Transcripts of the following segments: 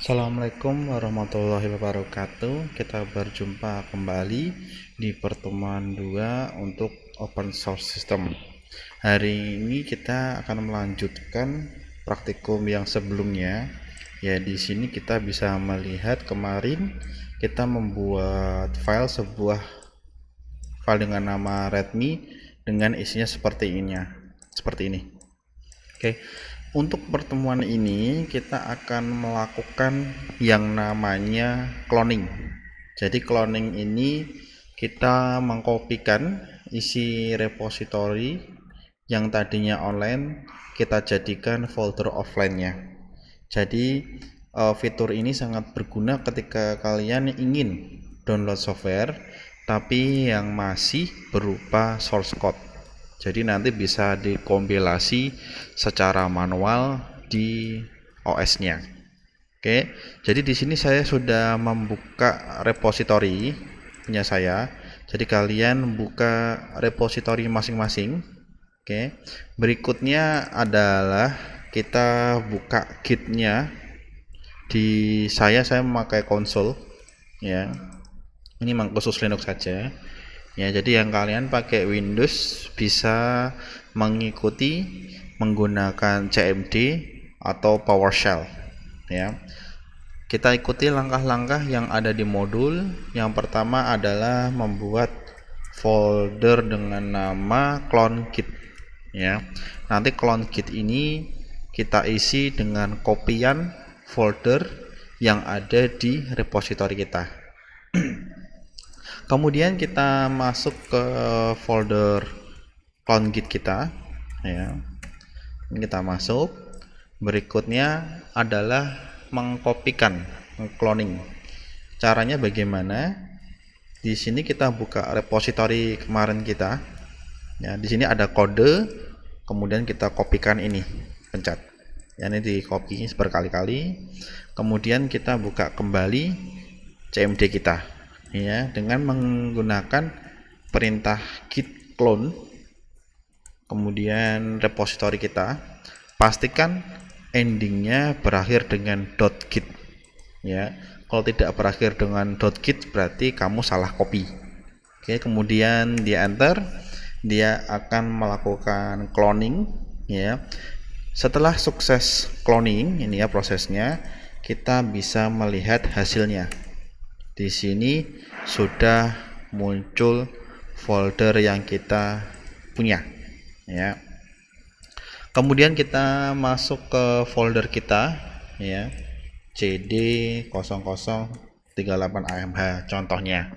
Assalamualaikum warahmatullahi wabarakatuh. Kita berjumpa kembali di pertemuan 2 untuk open source system. Hari ini kita akan melanjutkan praktikum yang sebelumnya. Ya, di sini kita bisa melihat kemarin kita membuat sebuah file dengan nama readme dengan isinya seperti ini. Oke. Untuk pertemuan ini kita akan melakukan yang namanya cloning. Jadi cloning ini kita mengkopikan isi repository yang tadinya online kita jadikan folder offline-nya. Jadi fitur ini sangat berguna ketika kalian ingin download software tapi yang masih berupa source code. Jadi nanti bisa dikompilasi secara manual di OS-nya. Oke, jadi di sini saya sudah membuka repository punya saya. Jadi kalian buka repository masing-masing. Oke, berikutnya adalah kita buka git-nya. Di saya memakai konsol, ya. Ini memang khusus Linux saja. Ya, jadi yang kalian pakai Windows bisa mengikuti menggunakan CMD atau PowerShell, ya. Kita ikuti langkah-langkah yang ada di modul. Yang pertama adalah membuat folder dengan nama clone git, ya. Nanti clone git ini kita isi dengan kopian folder yang ada di repository kita. Kemudian kita masuk ke folder clone git kita, ya. Ini kita masuk. Berikutnya adalah mengkopikan, cloning. Caranya bagaimana? Di sini kita buka repository kemarin kita. Ya, di sini ada kode, kemudian kita kopikan ini, pencet. Ya, ini di copy berkali-kali. Kemudian kita buka kembali CMD kita, ya, dengan menggunakan perintah git clone. Kemudian repository kita, pastikan endingnya berakhir dengan .git, ya. Kalau tidak berakhir dengan .git berarti kamu salah copy. Oke, kemudian dia enter, dia akan melakukan cloning, ya. Setelah sukses cloning ini, ya, prosesnya, kita bisa melihat hasilnya. Di sini sudah muncul folder yang kita punya, ya. Kemudian kita masuk ke folder kita, ya, CD0038AMH contohnya,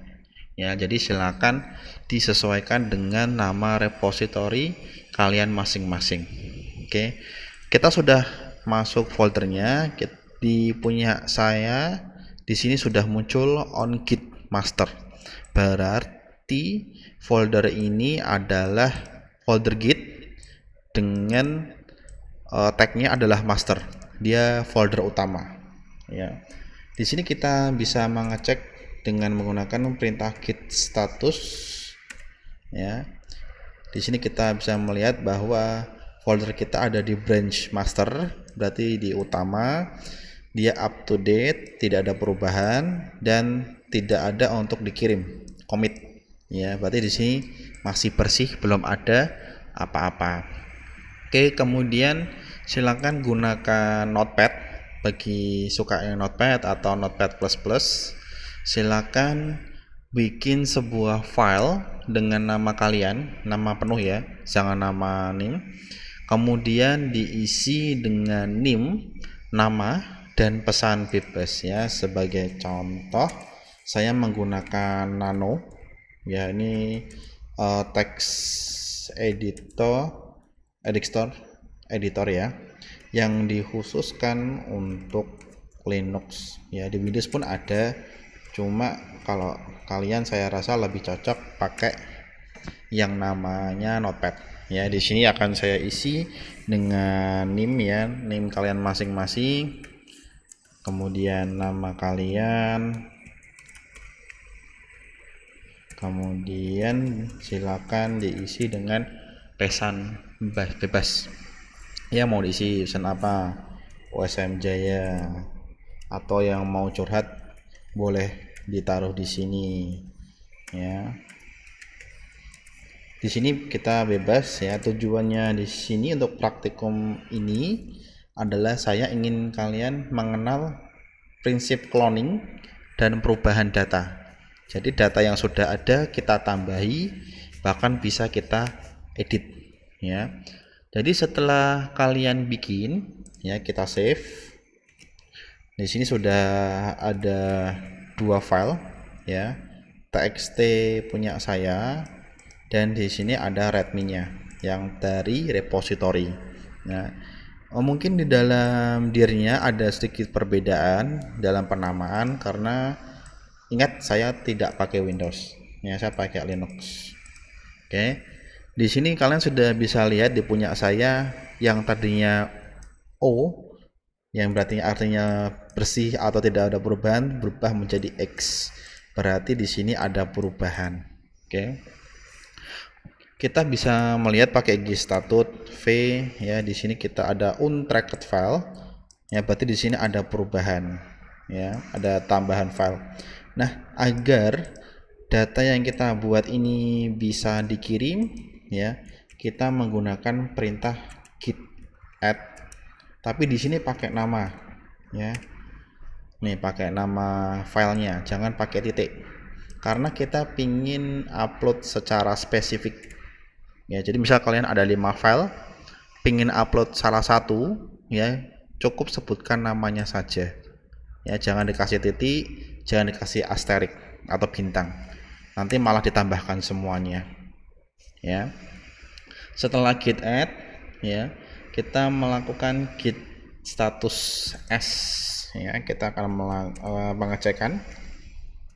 ya. Jadi silakan disesuaikan dengan nama repository kalian masing-masing. Oke, kita sudah masuk foldernya. Di punya saya di sini sudah muncul on git master, berarti folder ini adalah folder git dengan tagnya adalah master, dia folder utama, ya. Di sini kita bisa mengecek dengan menggunakan perintah git status, ya. Di sini kita bisa melihat bahwa folder kita ada di branch master, berarti di utama, dia up to date, tidak ada perubahan dan tidak ada untuk dikirim commit, ya. Berarti di sini masih bersih, belum ada apa-apa. Oke, kemudian silakan gunakan Notepad bagi suka yang Notepad atau Notepad++. Silakan bikin sebuah file dengan nama kalian, nama penuh, ya, jangan nama nim. Kemudian diisi dengan nim, nama dan pesan bebas, ya. Sebagai contoh saya menggunakan nano, ya. Ini text editor, ya, yang dikhususkan untuk Linux, ya. Di Windows pun ada, cuma kalau kalian saya rasa lebih cocok pakai yang namanya Notepad, ya. Di sini akan saya isi dengan nim, ya, nim kalian masing-masing, kemudian nama kalian, kemudian silakan diisi dengan pesan bebas, ya. Mau diisi pesan apa? OSM Jaya, atau yang mau curhat boleh ditaruh di sini ya. Di sini kita bebas ya. Tujuannya di sini untuk praktikum ini adalah saya ingin kalian mengenal prinsip cloning dan perubahan data. Jadi data yang sudah ada kita tambahi, bahkan bisa kita edit ya. Jadi setelah kalian bikin ya, kita save. Di sini sudah ada 2 file ya, txt punya saya, dan di sini ada readme-nya yang dari repository. Nah, mungkin di dalam dir-nya ada sedikit perbedaan dalam penamaan karena ingat saya tidak pakai Windows ya, saya pakai Linux. Oke. Di sini kalian sudah bisa lihat di punya saya yang tadinya O, yang berarti artinya bersih atau tidak ada perubahan, berubah menjadi X. Berarti di sini ada perubahan. Oke. Kita bisa melihat pakai gstatut v ya. Di sini kita ada untracked file. Ya, berarti di sini ada perubahan ya, ada tambahan file. Nah, agar data yang kita buat ini bisa dikirim ya, kita menggunakan perintah git add, tapi di sini pakai nama ya. Nih, pakai nama filenya, jangan pakai titik, karena kita pingin upload secara spesifik ya. Jadi misal kalian ada 5 file, pingin upload salah satu ya, cukup sebutkan namanya saja ya, jangan dikasih titik, jangan dikasih asterik atau bintang, nanti malah ditambahkan semuanya ya. Setelah git add ya, kita melakukan git status s ya, kita akan mengecekkan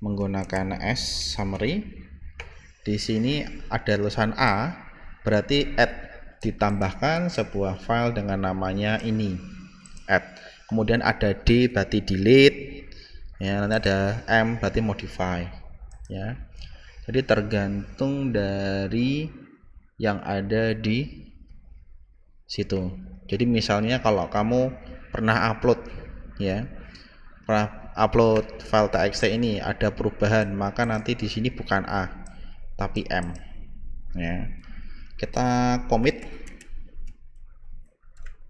menggunakan s summary. Di sini ada tulisan a, berarti add, ditambahkan sebuah file dengan namanya ini add. Kemudian ada d berarti delete ya, nanti ada m berarti modify ya. Jadi tergantung dari yang ada di situ. Jadi misalnya kalau kamu pernah upload ya, pernah upload file txt ini ada perubahan, maka nanti di sini bukan a tapi m ya. Kita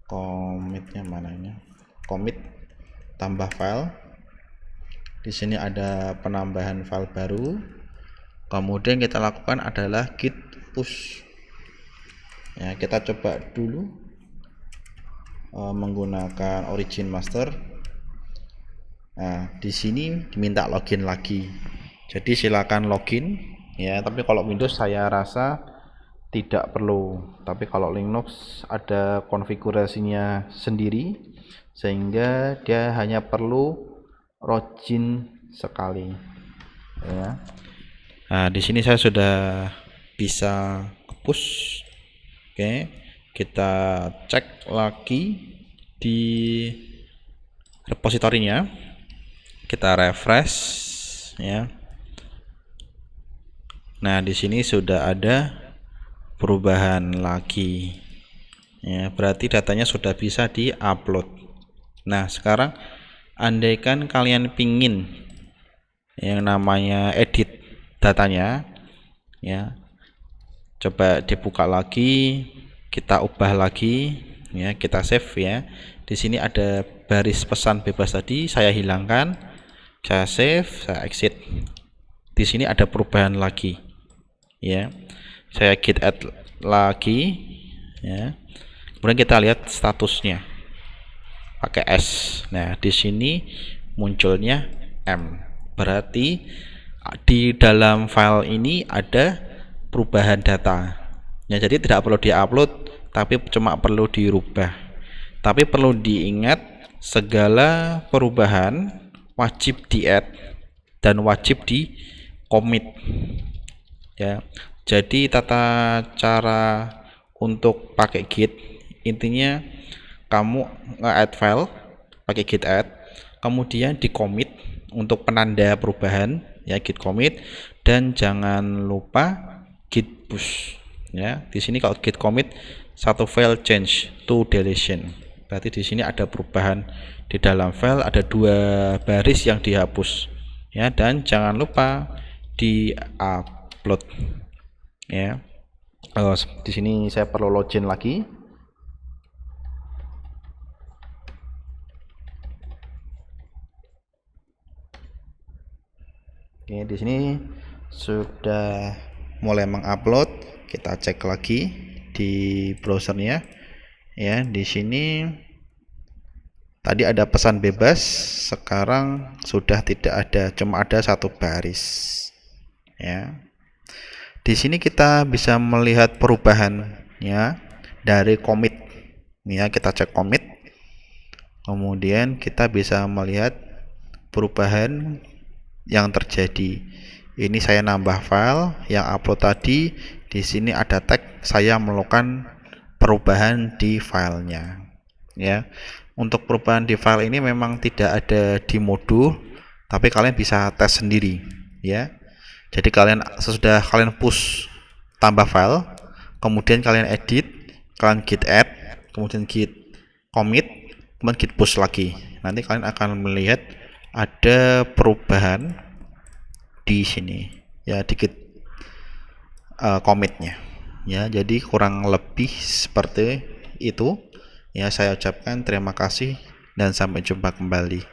commitnya mananya, commit tambah file. Di sini ada penambahan file baru. Kemudian kita lakukan adalah git push ya. Kita coba dulu menggunakan origin master. Nah, di sini diminta login lagi, jadi silakan login ya. Tapi kalau Windows saya rasa tidak perlu, tapi kalau Linux ada konfigurasinya sendiri sehingga dia hanya perlu login sekali ya. Nah, di sini saya sudah bisa push. Oke, kita cek lagi di repositorinya, kita refresh ya. Nah, di sini sudah ada perubahan lagi ya, berarti datanya sudah bisa diupload. Nah, sekarang andaikan kalian pingin yang namanya edit datanya ya, coba dibuka lagi, kita ubah lagi ya, kita save ya. Di sini ada baris pesan bebas tadi saya hilangkan, saya save, saya exit. Di sini ada perubahan lagi ya, saya git add lagi ya. Kemudian kita lihat statusnya pakai S. Nah, di sini munculnya M, berarti di dalam file ini ada perubahan data ya. Jadi tidak perlu diupload, tapi cuma perlu dirubah. Tapi perlu diingat, segala perubahan wajib di add dan wajib di commit ya. Jadi tata cara untuk pakai git, intinya kamu nge-add file pakai git add, kemudian di commit untuk penanda perubahan ya, git commit, dan jangan lupa git push ya. Di sini kalau git commit, satu file change to deletion, Berarti di sini ada perubahan di dalam file, ada 2 baris yang dihapus ya, dan jangan lupa di-upload ya. Di sini saya perlu login lagi. Oke, di sini sudah mulai mengupload. Kita cek lagi di browsernya ya. Di sini tadi ada pesan bebas, sekarang sudah tidak ada, cuma ada 1 baris ya. Di sini kita bisa melihat perubahan ya dari commit ya. Kita cek commit, kemudian kita bisa melihat perubahan yang terjadi. Ini saya nambah file yang upload tadi. Di sini ada tag saya melakukan perubahan di filenya ya. Untuk perubahan di file ini memang tidak ada di modul, tapi kalian bisa tes sendiri ya. Jadi sesudah kalian push tambah file, kemudian kalian edit, kalian git add, kemudian git commit, kemudian git push lagi. Nanti kalian akan melihat ada perubahan di sini ya, di git commitnya ya. Jadi kurang lebih seperti itu ya. Saya ucapkan terima kasih dan sampai jumpa kembali.